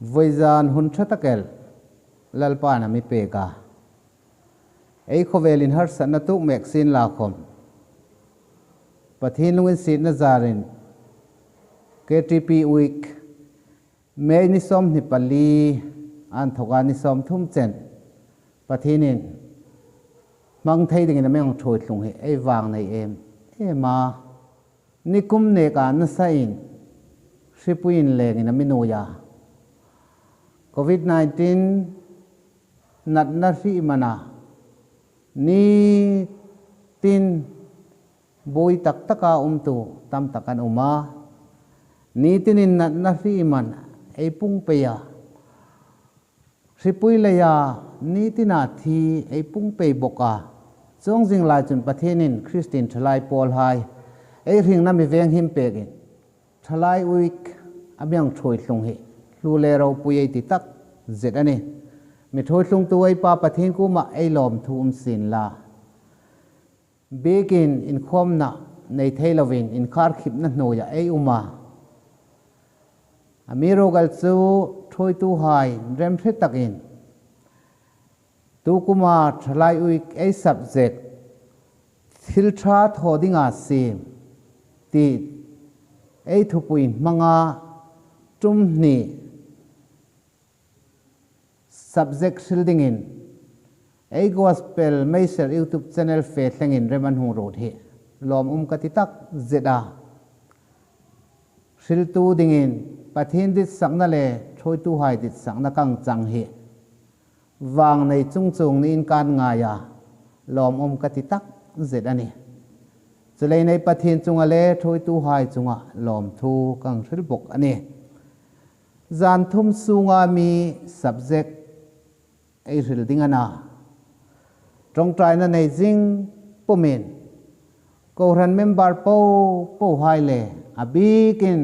voizan hun thatakel lalpa na mi pe ka ei khovelin har sanna tu mek sin la khom pathin lungin sin na zarin KTP week me ni som ni pali an thoga ni som thum chen pathinin mang thei ding na meng thoi thlung he ei wang nei em ma nikum ne ka na sain sipuin leng in aminoya COVID-19 nat na fi mana ni tin boi tak taka tu tam takan uma ni tinin nat na fi man ei pung pe ya sipui le ya ni tina thi ei pung pe boka chong jing lai chun pathenin Christian thalai pol hai ei ring na mi veng him pe gen thalai week abyang thoi thlung hi lu le ro pui ei ti tak zet ani mi thoi thlung tu ei pa pathin ku ma ei lom thum sin la begin in khom na nei theilovin in khar khip na no ya ei uma amiro gal chu thoi tu hai rem thre takin tu kuma thalai week ei subject thil tha thodinga sim ti ei thupuin manga tum ni subject shielding in ei gospel meiser YouTube channel fe thlengin reman hu ro the lom katitak zeda shil tu dingin pathin dit sakna le thoi tu hai dit sakna kang chang hi wang nei chung chung ni in kan nga ya lom katitak zedani chulei nei pathin chunga le thoi tu hai chunga lom thu kang thil bok ani zan thum sunga mi subject ei ril dingana trong trai na nei jing pomin ko ran member po hai le abikin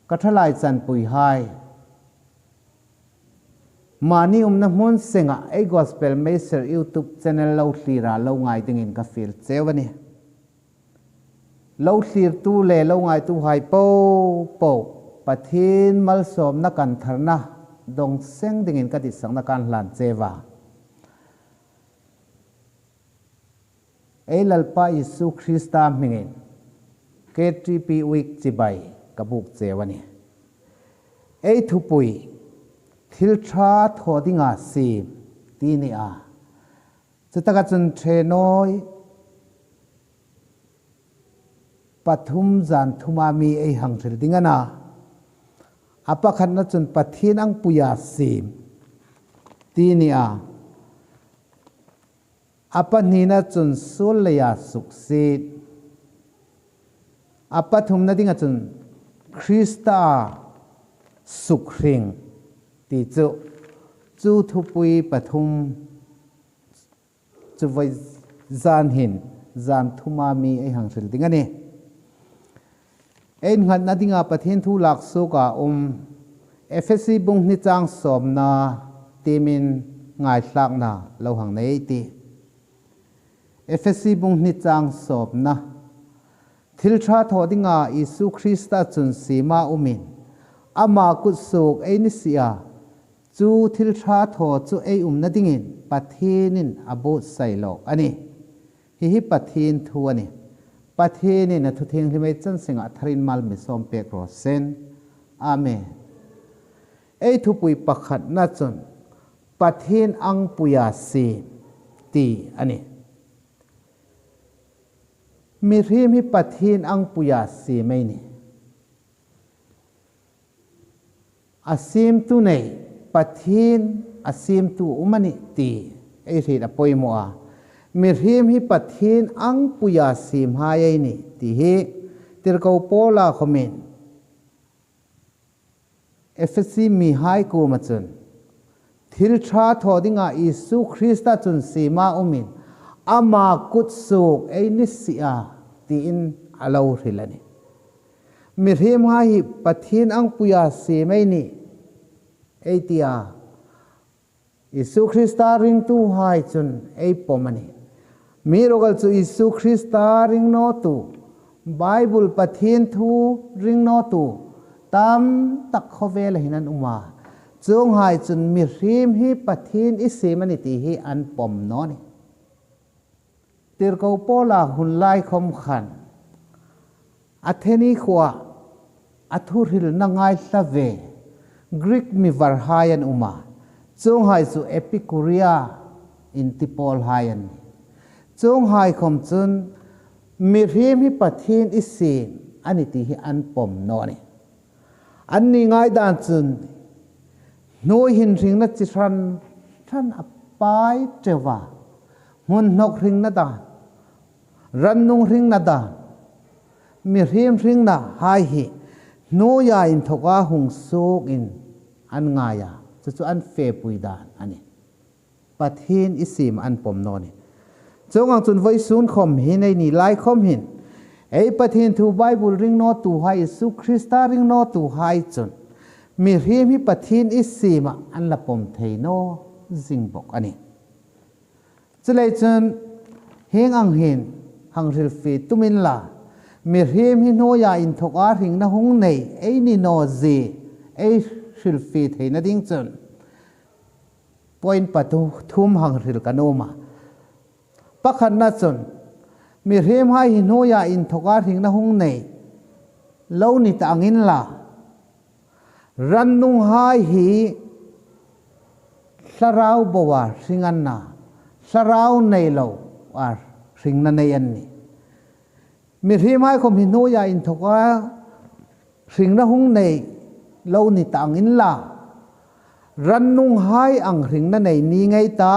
kathalai chan pui hai mani na mon senga ei gospel meiser YouTube channel lo hlira lo ngai dingin ka fil chewani lo hlir tu le lo ngai tu hai po pathin mal som na kan tharna dong seng dingin ka ti sang na kan hlan chewa ei lalpa Yesu Krista mingin KTP week chibai kabuk chewani ei thupui thil tha thodinga sim ti ni a chataka chun thenoi pathum zan thumami ei hangthil dingana apakhat na chun pathin ang puya sim ti ni a apani na chun solya suksit apathum na dinga chun Krista sukhring ti chu thupui pathum chu vai zan hin zan thumami ei hangthil dingani ein ngat na dinga pathin thu lak so ka FSC bung ni chang som na timin ngai thlak na lo hang nei ti FSC bung ni chang som na thil tha thodinga Yesu Krista chun sima umin ama kut sok ei ni sia chu thil tha tho chu ei na dingin pathinin abo sailo ani hi pathin thu ani pathini na thu thing hlimai chan singa tharin mal mi som pe kro sen amen ei thu pui pakhat na chun pathin ang puya si ti ani mi rim hi pathin ang puya si mai ni asim tu nei pathin asim tu umani ti ei ri da poimo a mi rim hi pathin ang puya sim hai ni ti hi tirko pola khomin FSC mi hai ku ma chun thil tha thodinga Yesu Krista chun sima umin ama kut suk ei ni sia ti in alo rilani mi rim hai pathin ang puya simai ni ei tia Yesu Krista ring tu hai chun ei pomani mi rogal chu Yesu Krista ring no tu Bible pathin thu ring no tu ตามตักเขาเวลหินันอุมาจงหายจนมีริมฮีปะทินอิสิมันอิติฮีอันปมนอนี่ติรกอโปลาหุนไลคมขันอัเทนีขวาอัทุริลนังไงสเวกรีกมีวาร์ไฮยันอุมาจงหายสู่เอปิคูริอาอินติปอลไฮยันจงหายคมจนมีริมฮีปะทินอิสิอันอิติฮีอันปมนอนี่อันนี้ง่ายด่านจนโน้หินริงนัดจิตรันอับไปเจวามุนนกริงนัดด่านรันนุงริงนัดด่านมีริมริงน่ะหายหิโน้ยาอินทกาหุงสุกอินอันง่ายจะอันเฟปุยด่านอันนี้ปะเทนอิสิมอันปมโนนี่จงอังจุนไว้ซูนคมหินในนี่ไล่คมหินไอ้ปะเทนทูไบเบิลริงโนตูไฮสุคริสตาริงโนตูไฮจนมีเรียมฮิปะทินอิสิมาอันละปมเทโนจิงบอกอันนี้จะเลยจนเฮงอังเห็นหังริลฟีตุมินลามีเรียมฮิโนยาอินทกอาริงนะหงในไอ้นี่โนซีไอ้ริลฟีเทนดิ้งจนปอยน์ปะตูทุ่มหังริลกันโนมาปักขันนัดจนมีเรียมให้ฮิโนยาอินทกอาริงนะหงในเล่านิตอังอินลารันนุงหายฮีสราวบวาสิงันนาสราวในโลวาสิงนันในอันนี้มีที่ไม่คมหินโนยาอินทกาสิงนะหุงในโลนิตังอินลารันนุงหายอังสิงนันในนี้ไงตา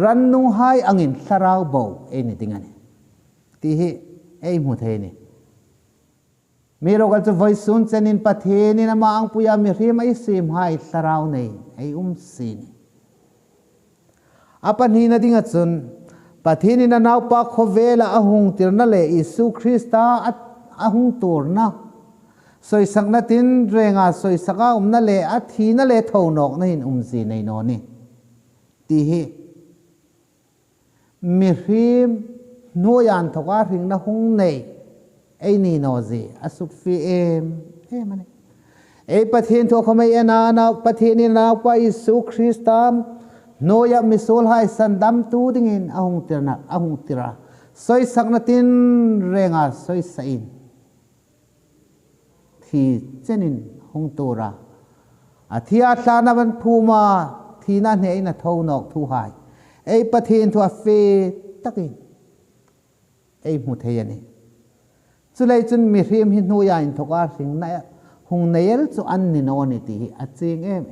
รันนุงหายอังอินสราวบวเอ็นี่ติงอันนี้ที่ไอ้หมุดเฮนี่มีเราก็จะไว้สุนเซนินปะเทนินะมาอังปุยามีเรียมไอซิมให้สราวในไอซีนอาปันฮีนะดิ้งจุนปะเทนินะนาวปากขเวลอาหุงติรนั่นเลยอิสุคริสตาอาหุงตัวนะสวยสักนัดทินเรงาสวยสักอานั่นเลยอาทีนั่นเลยทวนอกนี่ซีในโนนี่ตีฮีมีเรียมโนยันทการิงนะหุงในไอ้นี่นอซีอสุกฟีมันไอ้ประเทศทั่วเขาไม่เอ็นาประเทศนี้นาว่าอิสุคริสตามโนยามิโซลให้สันดัมตูดิ่งอาหุงติระอาหุงติระสอยสักนัดทินเรงาสอยสัยน์ที่เจนินหงตัวระที่อาชานาบันพูมาที่นั่นเองนะทวนอกทูหายไอ้ประเทศทั่วเฟตักินไอ้มุทเฮนี่สุดเลยจนมีเรียมหินโนยาอินทกาสิงนะหงเนลจุอันนิโนนิติอัจเจง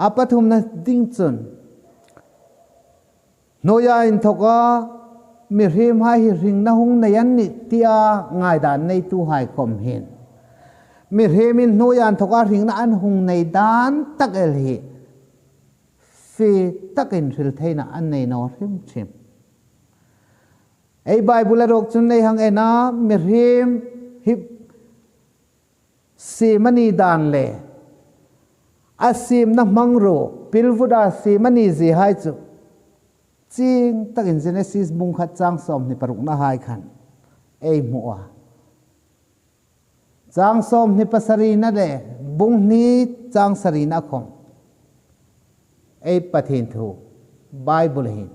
อาปฐุมนะดิ้งจนโนยาอินทกามีเรียมให้ริงนะหงเนยันนิติอาง่ายดานในตู้หายคมเห็นมีเรียมินโนยาอินทการิงนะอันหงในดานตักเอลฮีฟีตักอินริลเทนะอันในนอริมชิมไอ้ไบเบิลโรกจุนในหังเอนามีเรียมฮิบซีมันนีดานเลอาซีมนะมังโรพิลฟุดาซีมันนีจีไฮจุจริงตักอินเจเนซิสบุงขัดจางสมนี่ปรุกนะไฮขันไอ้มัวจางสมนี่ปัสรีนะเดบุงนี้จางสรีนะคงไอ้ปะเทนทูไบเบิลหิน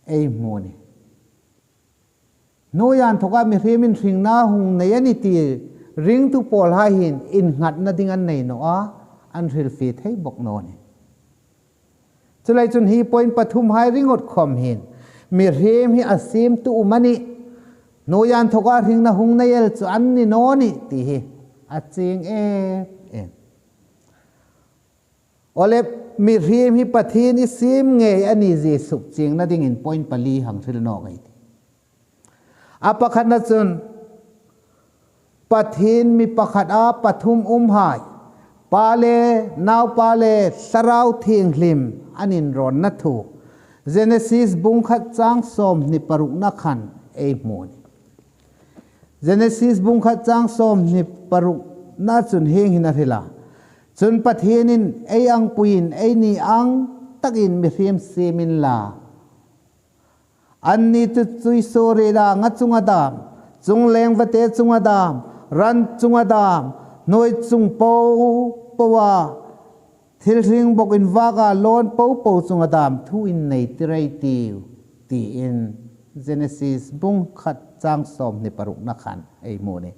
ไอ้โมนี่โนยันทว่ามีเรียมินริงนาหงในยันตีริงตุปอลหาหินอินหัดนาดิ่งอันในโนอันริลฟีให้บอกโนนี่จะเลยจนฮีปอยน์ปฐุมให้ริงอดคอมหินมีเรียมฮีอาซิมตุอุมันนี่โนยันทว่าริงนาหงในยัลจุอันนี่โนนี่ตีฮีอาจิงโอเลมีเรียมฮิปะทีนิซิมเงยอันนี้จีสุกจริงนะดิ่งอินปอยน์ปลีหังสิลนอกไอทีอาปะขัดนัดจนปะทีนมีปะขัดอาปฐุมหายปาเลนาวปาเลสราวทิ้งลิมอันนินรอนนัทูเจเนซิสบุงขัดจางสมนิปรุกนักขันเอโมนเจเนซิสบุงขัดจางสมนิปรุกนัดจนเฮงหินาเทลาจนประเทศนินไออังปุยนไอนี่อังตักอินมิเรียมเซมินลาอันนี้ตุจุยโซเรดางัดจุงอดาม chung leng vate chung adam ran chung adam noi chung po pawa thil ring bok in vaga lon po po chung adam thu in nei tirai ti in Genesis bung khat chang som ni paruk na khan ei mo ni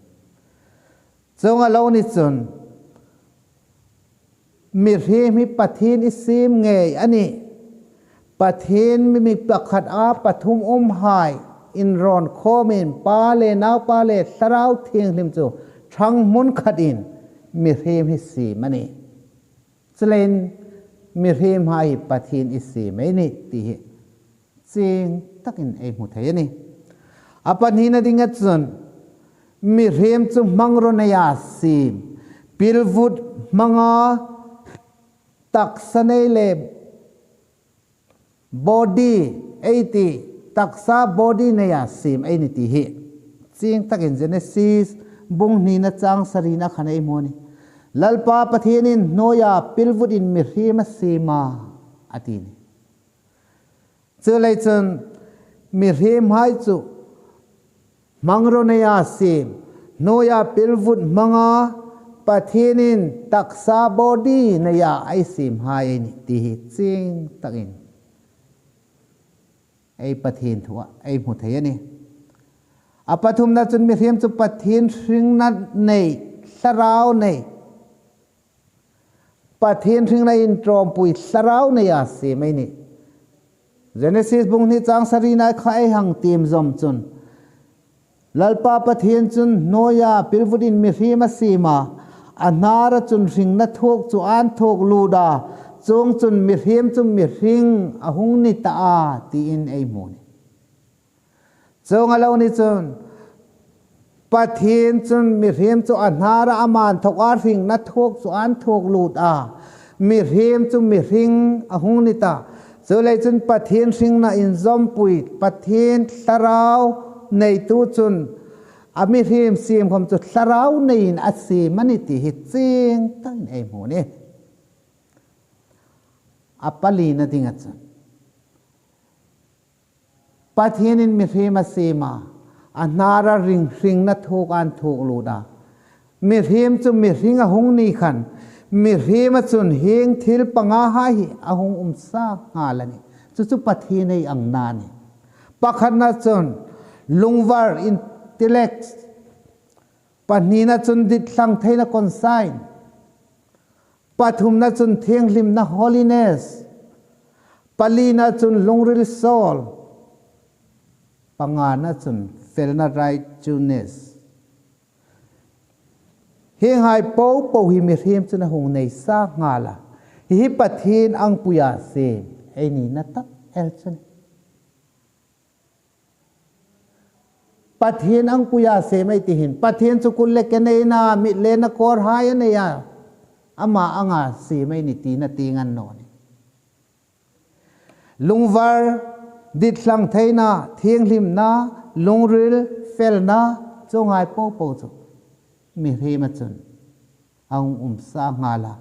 chung alo ni chun mi ri mi pathin isim nge ani pathin mi pakhat a pathum hai in ron khomin pa le naw pa le sarau thieng lim chu thang mun khat in mi ri mi si mani chlen mi ri hai pathin isi mai ni ti ching takin ei mu thai ni apan hi na dinga chun mi rem chu mangro na ya sim pilvut manga taksanei le body 80 taksa body na ya sim ai ni ti hi ching takin Genesis bung ni na chang sarina khanei mo ni lalpa pathinin noya pilvut in mi rem sima atini chulai chun mi rem hai chu mangro na ya sim noya pilvut manga pathinin taksa body na ya ai sim hai ni ti ching takin ai pathin thua ai mu thai ni apathum na chun mi rem chu pathin hring na nei sarau nei pathin hring na in trom pui sarau na ya sim ai ni Genesis bung ni chang sarina khai hang tim zom chun lalpa pathin chun noya pilvudin mi rima sima anara chun ring na thok chu an thok luda chung chun mi rim chun mi ring ahung ni ta a ti in ei mo ni chung alo ni chun pathin chun mi rim chu anara aman thok a ring na thok chu an thok luda mi rim chu mi ring ahung ni ta chulai chun pathin ring na in zom pui pathin sarau nei tu chun ami rim sim khom chu sarau nei in asi mani ti hi ching tan ei mo ni apali na dinga chun pathin in mi rim asima anara ring na thok an thok luda mi rim chu mi ring a hung ni khan mi rim chun hing thil panga hai ahung sa ngalani chu pathin ei ang na ni pakhat na chun lungwar intellect panina chun dit thlang theina consign pathum na chun thienglim na holiness palina chun lungril soul pangana chun felna righteousness heng hai po hi mi rem chuna hung nei sa ngala hi pathin ang puya se ei ni na tak el chun pathin ang puya se mai ti hin pathin chu kul le ke nei na mi le na kor hai ne ya ama anga si mai ni ti na ti ngan no ni lungwar dit thlang theina thienglim na lungril fel na chongai po chu mi rema chun ang sa ngala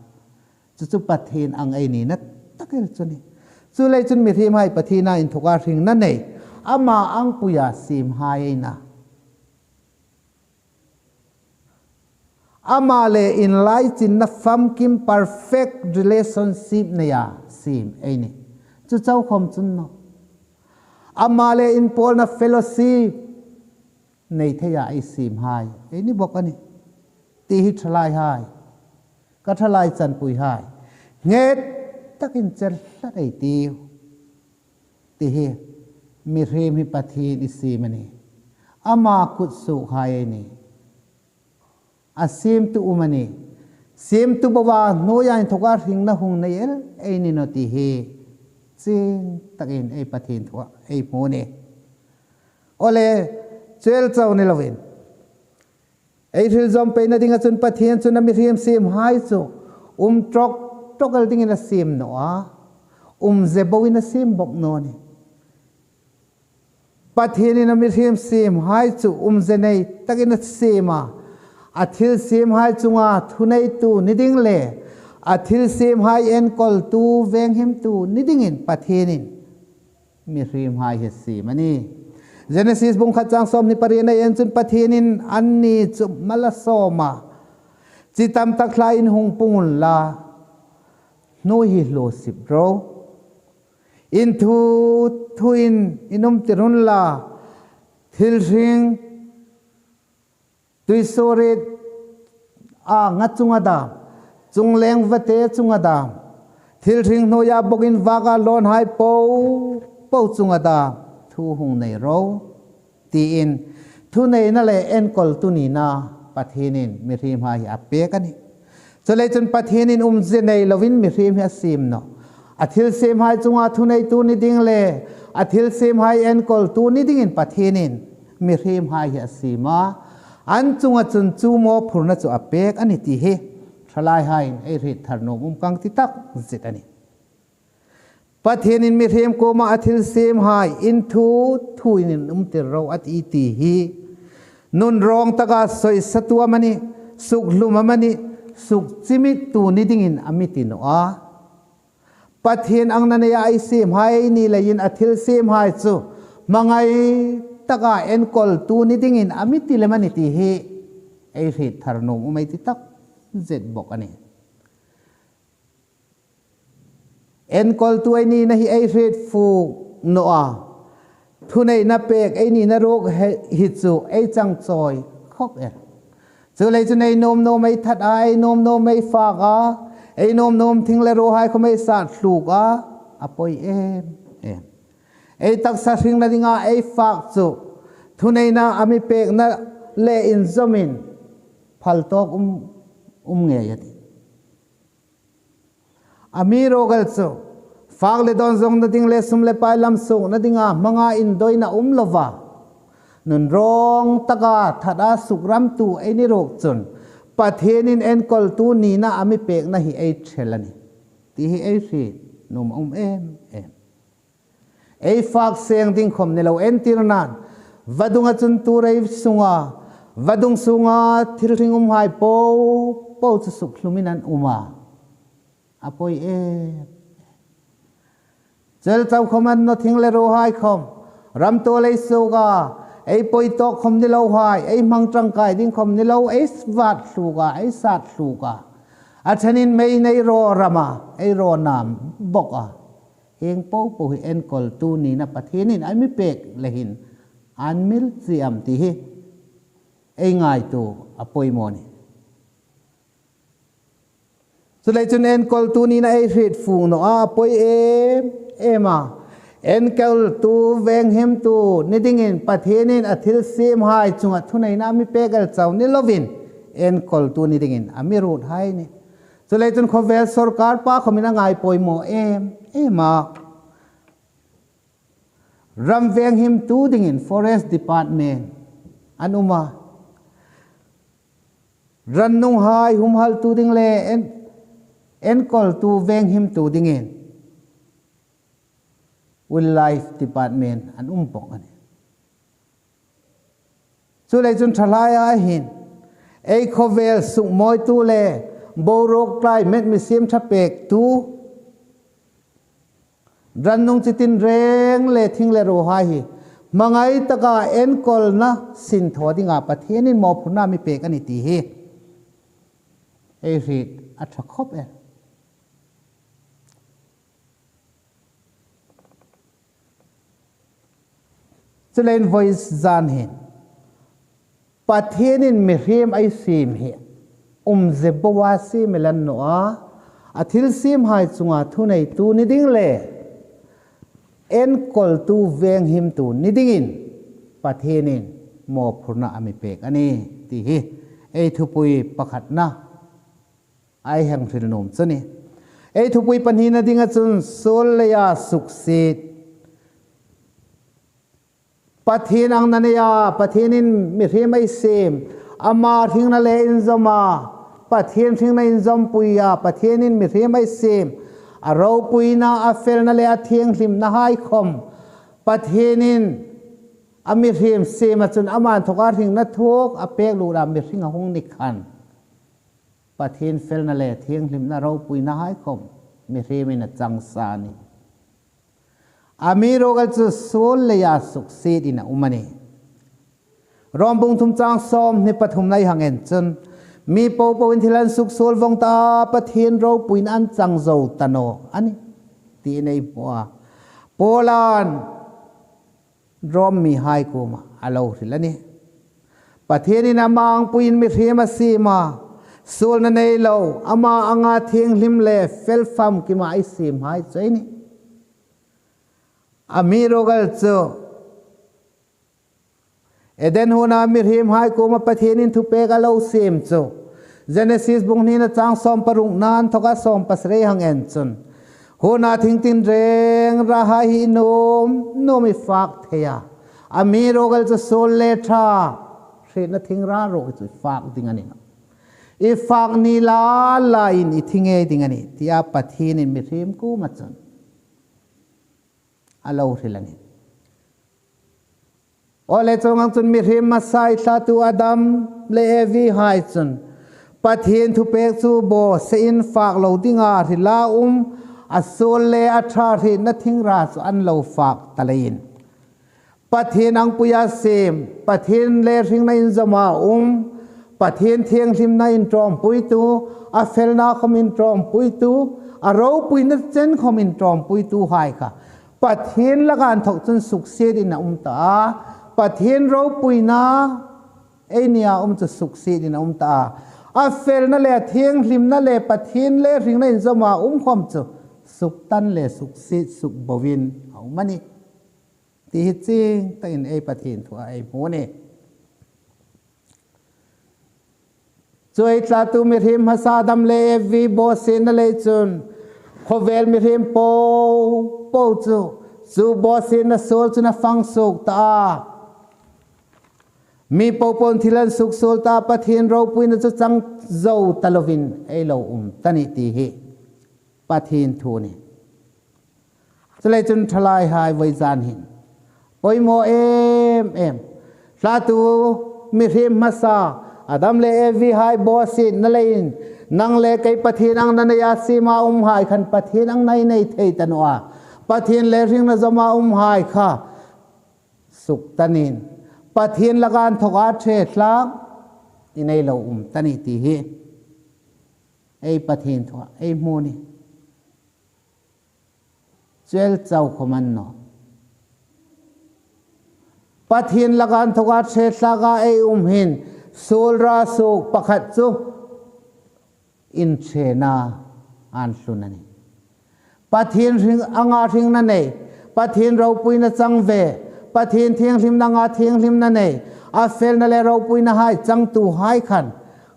chu pathin ang ai ni na takel chuni chulai chun mi rem hai pathina in thoka ring na nei ama ang puya sim hai na amale in light in na fam kim perfect relationship na ya sim ai ni chu chau khom chun no amale in pol na fellowship nei theya ai sim hai ai ni bok ani ti hi thlai hai ka thlai chan pui hai nget takin chel ta ei ti hi mi rem hi pathin isi mani ama kut su hai ni asim tu umani sim tu bawa noya in thoka ring na hung nei el ei ni no ti hi ching takin ei pathin thua ei mo ne ole chel chau ni lovin ei thil zom pe na dinga chun pathin chun mi rem sim hai chu trokal ding in a sim no a zebo in a sim bok no ni pathin in a mi rem sim hai chu zenei takin a sima athil sim hai chunga thunei tu niding le athil sim hai en kol tu veng him tu niding in pathin in mi rem hai he si mani Genesis bung khat chang som ni pari na yen chun pathianin an ni chu mala soma chitam takla in hung pungun la no hi lo sip bro in thu in inum tirun la thil ring tui soret a nga chunga da chung leng vate chunga da thil ring no ya bogin waga lon hai po chunga da thu hung nei ro ti in thu nei na le en kol tu ni na pathinin mi rim ha ya pe kani so le chun pathinin je nei lovin mi rim ha sim no athil sem hai chunga thu nei tu ni ding le athil sem hai en kol tu ni ding in pathinin mi rim ha ya sima an chunga chun chu mo phurna chu apek ani ti he thalai hai ei ri tharno kang ti tak zit ani pathianin mi rem ko ma athil sem hai in thu in tir ro at iti hi nun rong taka soi satua mani suk luma mani suk chimit tu ni dingin amiti no a pathian ang nanaya ai sem hai ni lain athil sem hai chu mangai taka en kol tu ni dingin amiti le mani ti hi ei ri tharno umai ti tak zet bok ani en kol tu ai ni na hi ai red fu no a thu nei na pek ai ni na rok hi chu ai chang choi khop er chu lei chu nei nom no mai that ai nom no mai fa ga ai nom thing le ro hai kho mai sa thlu ga apoi em ai tak sa ring na dinga ai fa chu thu nei na ami pek na le in zomin phal tok nge yati amiro gal chu fak le don zong na ding le sum le pai lam su na dinga manga in doina lova nun rong taka thada sukram tu ai ni rok chun pathenin en kol tu ni na ami pek na hi ai thelani ti hi ai ri num em ai fak seng ding khom ne lo en tirnan vadunga chun tu rei sunga vadung sunga thil ringum hai po chu suk hluminan uma apoi chel chau khoman no thing le ro hai khom ram to le suga ei poi to khom ni lo hai ei mang tang kai ding khom ni lo ei swat suga ei sat suga achanin mei nei ro rama ei ro nam boka heng po hi en kol tu ni na pathinin ai mi pek lehin an mil chiam ti hi ei ngai tu apoi moni so le chun en kol tu ni na ei rit fung no a poi ema en kol tu veng hem tu ni dingin pathenin athil sem hai chunga thunai na mi pegal chaw ni lovin en kol tu ni dingin ami rut hai ni so le chun khovel sarkar pa khomina ngai poi mo ema ram veng him tu dingin forest department anuma ran nung hai hum hal tu ding le en kol tu veng him tu dingin wildlife department an pok ani chu le chun thalai a hin ei khovel suk moi tu le borok klai met mi sim thapek tu ran nung chitin reng le thing le ro hai hi mangai taka en kol na sin thodinga pathianin mo phuna mi pek ani ti hi ei rit atha khop Chulain voice zan hin pathenin mi rem ai sim hi ze bawa si melan no a athil sim hai chunga thu nei tu ni ding le en kol tu veng him tu ni ding in pathenin mo phurna ami pek ani ti hi ei thupui pakhat na ai hang thil nom chani ei thupui panhi na dinga chun sol le ya suksit pathin ang nanaya pathinin mi remai sem ama thing na le in zoma pathin thing na in zom puya pathinin mi remai sem aro puina afel na le athieng hlim na hai khom pathinin ami rem sem achun aman thokar thing na thok apek lu ram mi ringa hung ni khan pathin fel na le thieng hlim na ro puina hai khom mi remin a chang sa ni อามีโรกัลจะโซลเลยาสุกเสียดินะอุมานีรอมบุงทุมจางซอมในปฐมในหังเอ็นจนมีปูปูอินทิลันสุกโซลวงตาปะเทียนเราปุยนันจังโจตโนอันนี้ตีในปัวโปแลนด์รอมมีไฮกูมาอาโลสิละนี่ปะเทียนนี่นามังปุยนมีเทียมาซีมาโซลนั่นเอโลอามาอ่างาเทียงลิมเลเฟลฟัมกิมาไอซีมไฮใจนี่อามีโรกัลโจเอเดนหัวนามิริมไฮกูมาปะเทียนินทุเปกาโลเซมโจเจเนซิสบุงนี้นะจางซอมปรุงนานทกาซอมปัสเรหังเอ็นจนหัวนาทิ้งตินเรงราหาหินมโนมิฟักเทียอามีโรกัลจะโซเลทาเรนทิ้งราโรจะฟักดิ่งอันนี้อีฟักนีลาลายนี่ทิ้งเอดิ่งอันนี้ที่อาปะเทียนินมิริมกูมาจนอาโลเรลันี่โอเลจงอังจุนมิริมมาไซซาตูอาดัมเลวีไฮจุนปัทเฮียนทุเปกซูโบเซอินฝากเหลาดิงาทิลาอัสโซเลอัทราทินัทิงราสอันเหลาฝากตะเลนปัทเฮียนอังปุยาเซมปัทเฮียนเลริงในอินจมาปัทเฮียนเทียงริมในอินตรอมปุยตูอาเฟลนาคอมินตรอมปุยตูอาเราปุยนัดเจนคอมินตรอมปุยตูไฮค่ะปัทเฮียนละกันถกจนสุกเสียดินะตาปะเทียนเราปุยนาเอเนียจะสุขสีดินะตาอาเฟลนั่นแหละเทียงริมนั่นแหละปะเทียนเล่ริงนั่นจะมาความจะสุขตันเล่สุขสีสุขบวินเอามันนี่ที่จริงแต่อินไอปะเทียนทัวไอโมนี่ช่วยตาตุมิริมฮัสซาดัมเลวีโบเซนนั่นเลยจุนขเวลมิริมโปจูโบเซนนั่นโซลจุนฟังสุขตามีปปนทิลันสุกโซลตาปะเทียนเราปุยนจะจังโจตลวินไอโลตันิติเหปะเทียนทูนี่จะเลยจนทลายหายไว้จานหินปอยโมเอ็มลาตูมิริมมาซาอาดัมเลเอวีหายบอสินนั่นเลยนังเลไกปะเทียนอังนันยาสีมาหายขันปะเทียนอังในเทตันวาปะเทียนเลริงนจะมาหายค่ะสุกตันินปะเทียนละกันทกอาเทศลักอินัยเราตันิติเหไอปะเทียนทัวไอโมนี่เจลเจ้าขมันเนาะปะเทียนละกันทกอาเทศลักไอหินโซลราสุกปะขัดจุอินเชนาอันสุนันปะเทียนริงอ่างริงนั่นเองปะเทียนเราปุยนจังเวปะเทียนเทียงริมนางาเทียงริมนั่นเองอาเฟลนั่นแหละเราปุยนะให้จังตูให้ขัน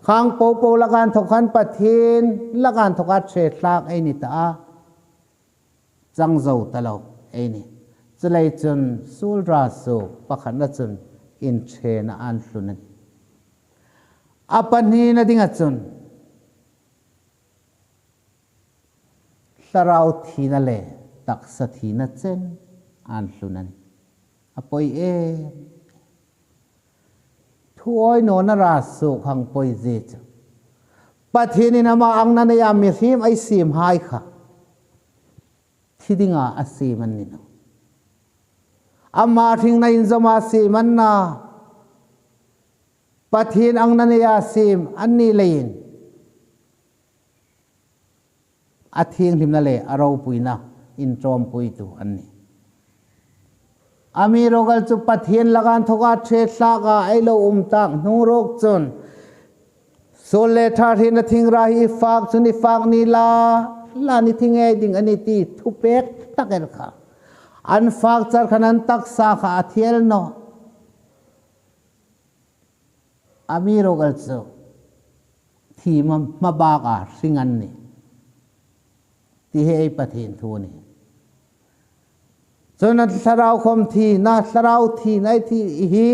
ข้างโปละกันทกันปะเทียนละกันทกันเฉดลากไอ้นี่ตาจังเจ้าตลอดไอ้นี่จะเลยจนสูลราสูปะขันละจนอินเชนะอันสุนันอาปันนี้นะดิ้งจนสราวทีนั่นแหละตักสถีนัเจนอันสุนันอปอยทุกอยโนนราสุขังปอยเจจปะเทนินามาอังนันยามิริมไอซีมไฮค่ะที่ดิ่งอาซีมันนี่นะอามาทิ้งในอินจมาซีมันนะปะเทนอังนันยาซีมอันนี้เลยอาเทียงทิมนั่นเลยเราปุยนะอินทรอมปุยตัวอันนี้อามีโรกัลจุปะเทียนละกันทกาเทศากาไอโลตักนูโรกจนโซเลทาทินทิ้งราฮีฟากจุนิฟากนีลานี่ทิ้งไอดิ่งอันนี้ตีทุเปกตักเอลค่ะอันฟากจารขนันตักสาขาอาเทียลโนอามีโรกัลจุที่มาบากาสิงันนี่ที่ให้ปะเทียนทูนี่จนนั้นสราวคมทีน่าสราวทีในที่ฮี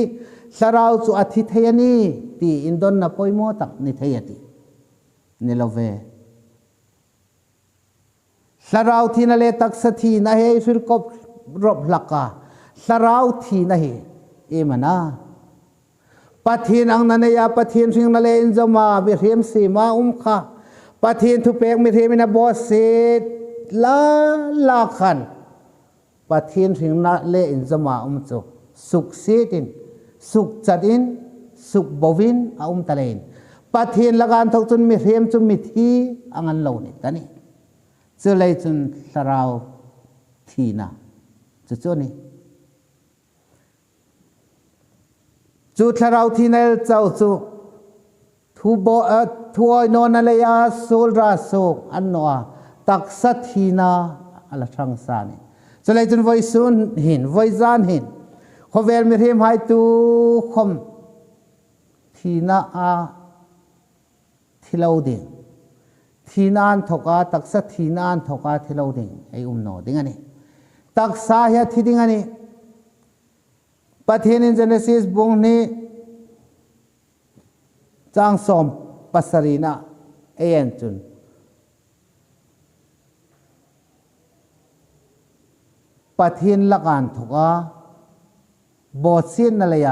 สราวสุอธิเทยนีที่อินโดนนับปอยโมตักนิเทยตินิลเวสราวทีนั่นเลตักสถีนะเฮฟิลกบรบลักกาสราวทีนะเฮเอมานาปะเทียนอังนันยาปะเทียนสิงนั่นเลอินจมาบิเรียมสีมาค่ะปะเทียนทุเปกมิเทมินาบอสเซลาขัน ปะเทียนถึงนัดเล่อินจะมาจุสุกเสียดินสุกจัดอินสุกบวินตะเลนปะเทียนละการทกจนมีเรียมจนมีที่อังันเหล่านี้กันนี่จะเลยจนสราวทีน่ะจุดนี้จุดสราวทีนั่นเจ้าจุทูบทูไอนอนอะไรยาโซลราโซอันนัวตักสัตทีน่ะอะไรทางสานี่จะเลยจนไว้ซุนหินไว้จานหินเขาเวลมีเรียมให้ตูคมทีน่ะที่เราดิ่งทีนานทกาตักสัตทีนานทกาที่เราดิ่งไอ้โนดิ่งอันนี้ตักสาเหตุที่ดิ่งอันนี้ปะเทนินเจเนซิสบุงนี้จางสมปัสรีนะเอ็นจุนปะเทนละกันทกาบอดเสียนนั่นเลย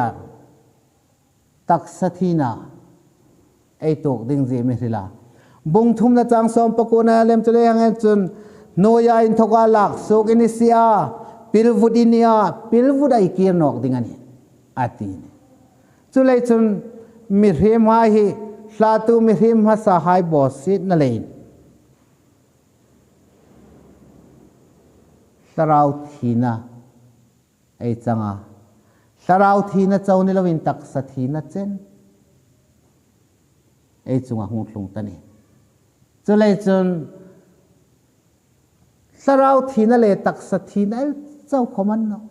ตักสัตทีนาไอ้ตกดิ่งเจมิริลาบุงทุ่มนะจางสมปะกูนะเลมจะได้ยังไงจุนโนยาอินทกาลักสุกินิเซียพิลวุดินียพิลวุดไอเกียร์นอกดิ่งอันนี้อาทินี้จุเลยจุนมิเรมาฮีลาตูมิเรมาสหายบอสิตนั่นเลยสราวทีนะไอ้จังสราวทีนะเจ้านี่เราวินตักสัทีนะเจนไอ้จุงหงลงตันนี่จุเลยจุนสราวทีนั่นเลยตักสัทีนะเจ้าขมันเนาะ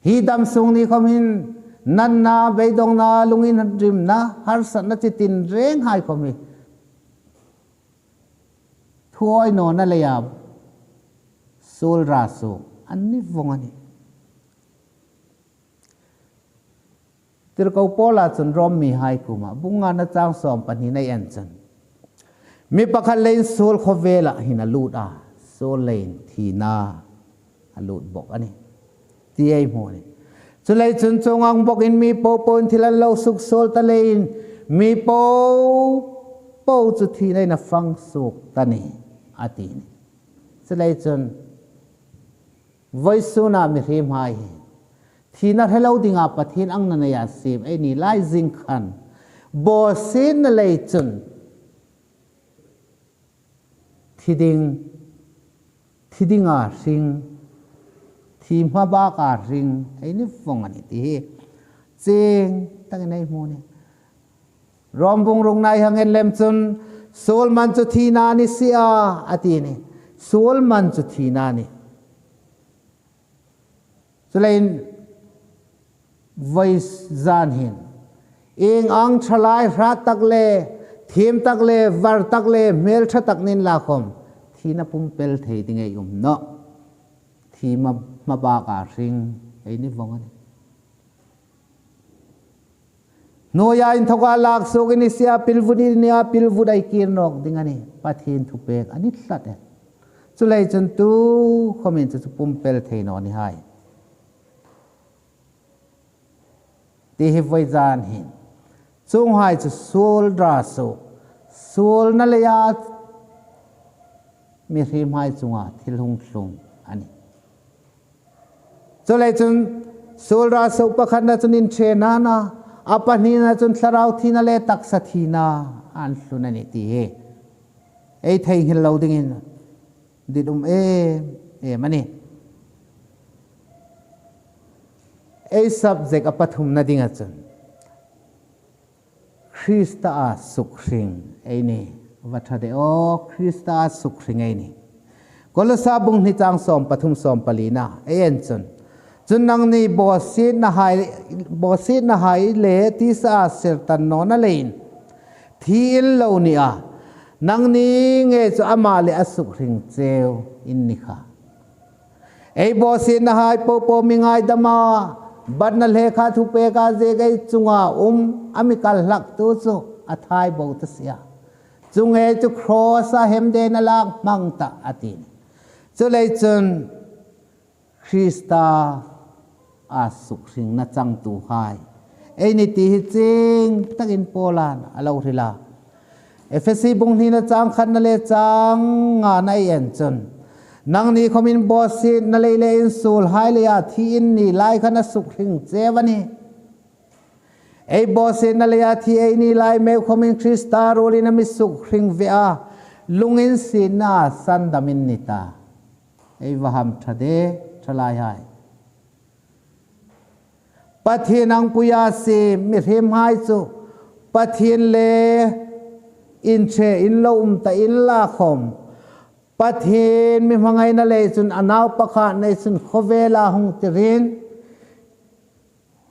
ฮีดำซุงนี่ขมินนันนาเบยดงนาลุงินริมนะฮาร์สันนัจิตินเร่งหายขมิทัวร์โนนั่นเลยอ่ะโซลราโซอันนี้วงอันนี้ติรกเอาปอลาจนรอมมีหายกุมาบุงงานจางสอมปันหินในเอ็นจันมีปะคันเลนโซลขเวละหินาลูดโซลเลนทีนาลูดบอกอันนี้ที่ไอ้โมนี่จุเลยจนจงอังบอกอินมีโปปนที่ละเราสุกโซลตะเลนมีโปจุดที่ในนัฟังสุกตะนี่อาทินี่จุเลยจนไว้สุนามีเรียมหายที่นั่นให้เราดิ่งอาปะทินอังนันยาสีไอ้นี่ไล่จิงขันบอสินเลยจนที่ดิ่งอาสิงทีมาบ้ากาสิงไอ้นี่ฟงอันนี้ที่เจงตั้งในโมนี่รอมบงรงนายหังเงินเล่มจนโซลมันจุทีนานิเสียอาทินี่โซลมันจุทีนานี่สุเลนไว้จานหินเองอังทลายรัตตักเลทีมตักเลวาร์ตักเลเมลชตักนินลาคมที่นับปุ่มเปลเทติงไอเนาะที่มาบากาสิงไอ้นี่ฟงอันนี้โนยาอินทกาลักโซกินิเซียพิลวุดินียพิลวุดไอเกียร์นอกดิ่งอันนี้ปะเทียนทุเปกอันนี้สัตว์สุเลยจนตูคอมเมนต์จะปุ่มเปลเทนอนี่ให้ที่เหตุจานหินจงหายจะโซลดราโซโซลนั่นเลยมีเรียมหายจงที่ลงอันนี้จะเลยจนโซลราโซประคันจนอินเชนานะอาปนีนะจนสราวที่นั่นเลยตักสัทีนาอันสุนันนี่ที่ไอ้ไทยเห็นเราดิ่งดิดมันนี่ไอ้ subject อปัทุมนาดิ่งอาจารย์คริสต์อาสุขสิงไอ้นี่วัฒนเดโอคริสต์อาสุขสิงไอ้นี่ก็เลยซาบุงนิจังสอมปทุมสอมปลีนาไอ้เอ็นจนนังนี่บอสินหายเล่ที่สาเสรตันนอนเลนที่อินเหล่านี้นังนี้เงยจะอามาเลอสุขสิงเจลอินนิค่ะไอ้บอสินหายโปมิงไงดมาบัดนั่นเลขาทุเปกาเจไกจุงอามิกัลลักตุสุอัทายบอตเสียจุงจุครอสาเฮมเดนลักมังตาอตินจุเลยจนคริสตาอาสุขสิงนัจังตูหายไอ้นี่ที่จริงตักินโปแลนด์อาลาอุริลาเอฟซีบุงนี่นัจังขันนั่นเลยจังงานไอเอ็นจน นังนี้เขามินบอสินั่นเลยเลยอินสูลหายเลยอาทีอินนี่ไล่ขณะสุขหิงเจวันนี้ไอ้บอสินั่นเลยอาทีไอ้นี่ไล่เมลเขามินคริสตาโรลินามิสุขหิงเวียลุงอินสินาสันดามินนิตาไอ้วะฮัมทะเดทลายหายปะเทียนังปุยาสีมิเรมหายจูปะเทียนเลอินเชอินลมตะอินลาคมปะเทียนมีมังไงนั่นเลยจุนอนาวปะขาในจุนขเวลาหงติริน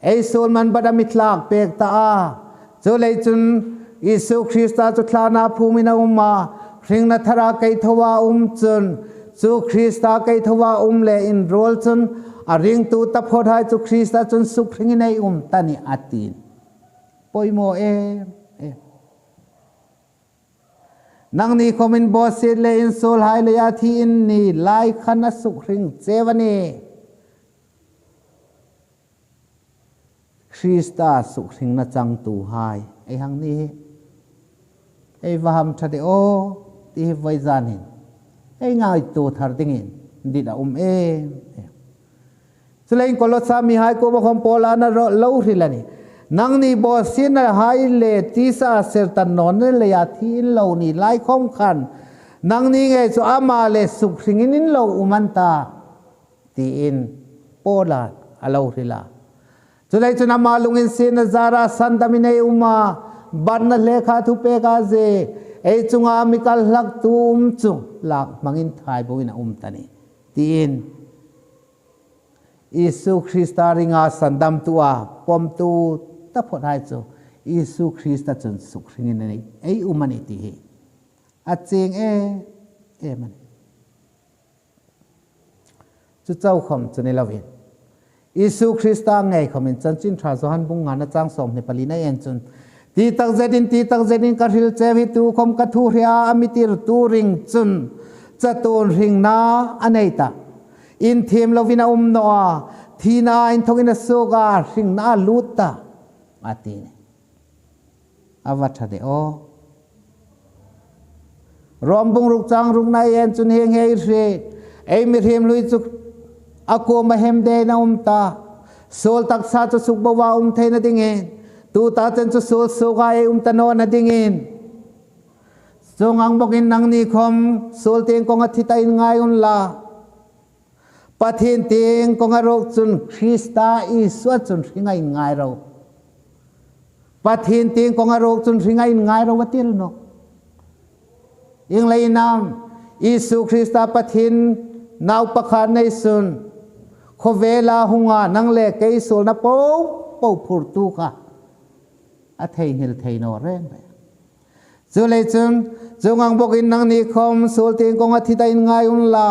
ไอส่วนมันบดามิทลากเปกตาจุเลยจุนอิสุคริสต์จุทลานาภูมินาอุมาริงนัทราไกทวาจุนจุคริสต์ไกทวาเลอินโรลจุนอาริงตูตะพอดให้จุคริสต์จุนสุขริงในตันิอาตินปอยโมนังนี้คอมินบอสิเลอินโซลไฮเลยอาทีอินนี่ไลขันสุขริงเจวันนี้คริสต์สุขริงนัจังตูไฮไอหังนี้ไอวามทัดโอที่ไว้จานินไอง่ายตัวทาร์ดิงินดิดาสเลงกอลสามีไฮโกบคอมโพลานาโลริลานีนังนี้บอสินไฮเลติสาเซร์ตันนนเลยอาทีอินโลนี่ไลคอมขันนังนี้ไงสุอามาเลสุขริงอินโลอุมันตาตีอินโพลาอโลริลาจุเลยจุนามาลุงอินสินซาราสันตามิเนอุมาบันนเลขาทุเปกาเจไอจุงอามิกัลลักตุมจุงลักมังอินไทยบุญตันีตีอินอิสุคริสตาริงาสันดัมตัวปอมตูตะพอดให้จูอิสุคริสต์จนสุขริงในไออุมันอิติอาเจงมันจุเจ้าคำจุนเลวินอิสุคริสต์ไงคำเป็นจันจินทราสหันบุงงานจ้างสมในปลีนัยเอ็นจุนตีตักเจดินกัฮิลเจวิตูคมกัทูเรียอามิติรตูริงจุนจะตูนริงนาอันไหนตาอินเทียมลวินาโนอาทีนาอินทกินสุการิงนาลูตาอาตีนอาวัชเดโอรอมบุงรุกจังรุกนายเอ็นจุนเฮงเฮเรไอมิเทียมลุยจุกอากูมาเฮมเดนาตาโซลตักซาจุสุกบวาเทนดิงเงตูตาเจนจุโซลสุกายตโนนดิงเงจงอังบอกอินนังนิคมโซลเตียงกงอธิตาอินไงอุนลาปะเทียนเตียงกงอรกจุนคริสตาอิสวดจุนริงไงไงเราปะเทียนเตียงกงอรกจุนริงไงไงเราวัติลโนยังเลยนามอิสุคริสตาปะเทียนนาวประคานในสุนขเวลาหุงานังเลกไกสุนนะปูพูดตูค่ะอาเทหิลเทโนเรนไปจุเลยจุนจงอังบอกอินนังนิคมสุลเตียงกงอธิตาอินไงอุนลา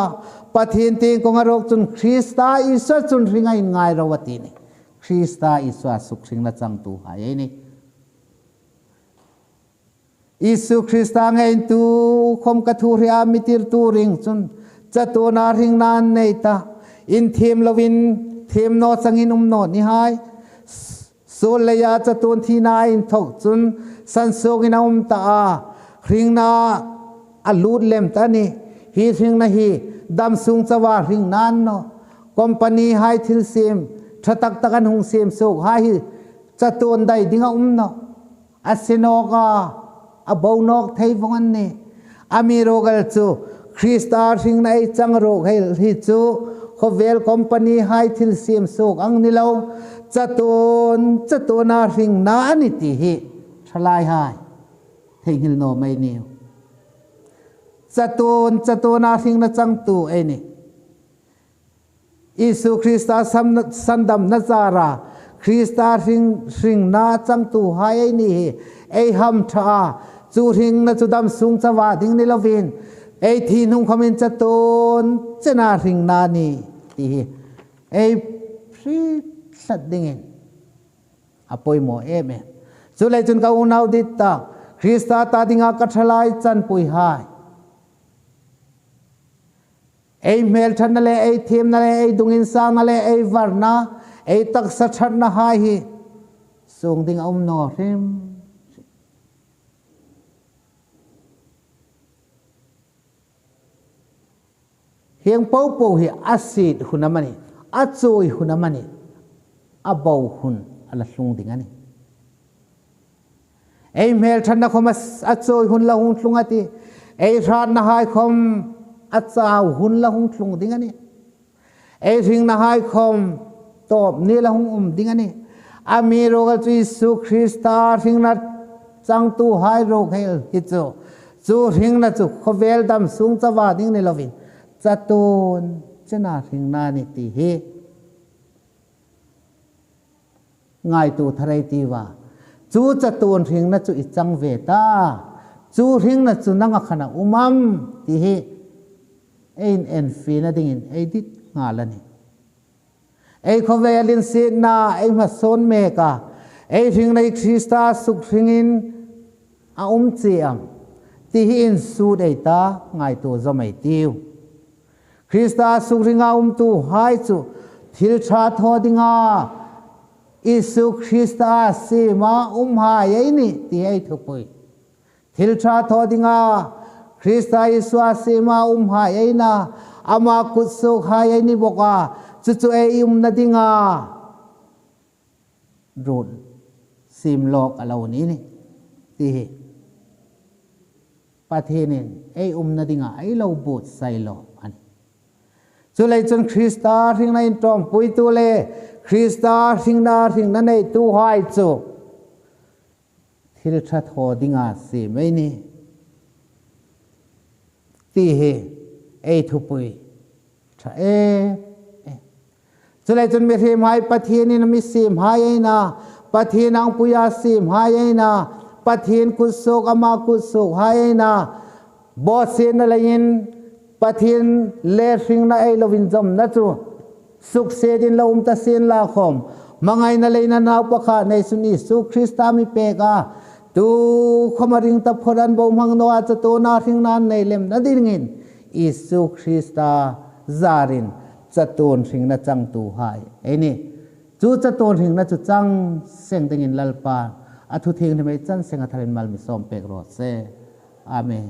ปะเทียนเตียงกงอรกจุนคริสตาอิสวดจุนริงไงไงเราวัตินี่คริสตาอิสวดสุขริงนัจังตูหายนี่อิสุคริสตาไงตูคมกระทูเรียมิติรตูริงจุนจะตัวนาริงนานในตาอินเทียมลวินเทียมโนสังอินุมโนนี่หายโซเลยาจะตัวที่นายอินทกจุนสันโซกินาอุมตาริงนาอลูดเลมตานี่ฮีริงนาฮีดัมซุงสวาริงนานโนคอมพานีไฮทิลเซมทตักตะกันหงเซมโซกไฮจะตัวใดดิ้งอุมโนอาเซโนกาอบาวนอกไทยฟงันนี่อามีโรกัลจูคริสตาริงนาจังโรกให้ฮิจูขเวลคอมพานีไฮทิลเซมโซกอังนิลาวจะตัวนาริงนานิติฮิทลายหายเทหิลโนไม่นิวจะตัวนาริงนาจังตูเอนี่อิสุคริสตาสันดัมนาซาราคริสตาริงนาจังตูหายนี่ไอฮัมทาจูริงนาจูดัมซุงสวาดิงนิลวินไอทีนุงคอมินจะตัวนาริงนานี่ตีไอพรีสัดดิ่งอภัยโมเมสุเลยจนเขาอุณาวดิตาคริสตาตาดิ่งอากัทลายจันปุยหายไอเมลทันนั่นเลยไอเทียมนั่นเลยไอดุงอินซางนั่นเลยไอวาร์นาไอตักสัชันน่ะหายส่งดิ่งอุมโนริม เฮียงเป้าปูเฮียอาศิดหุ่นมันนี่อาโจยหุ่นมันนี่อาเบาหุ่นอะไรลุงดิ่งอันนี้ไอ้เมลฉันนะคมอาโจยหุ่นละหุ่นลุงอันที่ไอ้ชาตินะหายคมอาจาวหุ่นละหุ่นลุงดิ่งอันนี้ไอ้ทิ้งนะหายคมตบนี่ละหุ่นดิ่งอันนี้อามีโรคจุยสุคริสตาทิ้งนัดจังตูหายโรคให้ฮิตโจจูทิ้งนัดจูขเวลดำสูงจะว่าดิ่งในลวินจัตุนเจนาทิ้งนานิติเฮง่ายตัวทะเลตีว่าจูจัตุนทิ้งนัดจูอิจังเวตาจูทิ้งนัดจูนังขณะอุมัมตีเฮเอ็นฟีนัดดิ่งไอ้ดิดงาลันนี่ไอ้ขเวลินเสนาไอ้มาโซนเมกาไอ้ทิ้งในคริสต์สุขทิ้งอินอาเจียมตีเฮอินสูดไอ้ตาง่ายตัวจะไม่ติวคริสต์สุขทิ้งอาตูหายจูทิลชาทอดิงาอิสุคริสต์สีมาหายไอ้นี่ตีไอ้ทุกปุยทิลชาทอดิงาคริสต์อิสุสีมาหายไอ้น่ะอามากุศลหายไอ้นี่บอกว่าจู่ๆไอ้นัดดิงารูดซิมโลกอะไรวันนี้นี่ตีประเทศนี้ไอ้นัดดิงาไอ้เราบูดใส่โลอันจุเลยจนคริสต์ทิ้งในตรอมปุยตัวเลยคริสต์ทิ้งนั่นในตัวหายจูที่เราชัดหัวดิงาสิไม่นี่ตีไอ้ทุปุยเอจุเลยจนมีเทมหายประเทศนี้มีสิมหายนะประเทศนางปุยาสิมหายนะประเทศกุศลอามากุศลหายนะบอสเซนอะไรยินประเทศเลสิงนะไอโลวินจอมนะจูสุขเสดินละตะเซนลาคมมังไงนั่นเลยนะนาปะคะในสุนีสุคริสตามิเปกาตูขมาริงตับพดันบ่มังโนอาจโตนาทิงนานในเล่มนั่นดิ่งอินอิสุคริสตาจารินจะตูนสิงนะจังตูหายไอ้นี่จูจะตูนสิงนะจูจังเสียงดิ่งอินลลปาอทุทิงทำไมจันเสียงอัธรินมัลมิสอมเปกโรเซอาเมน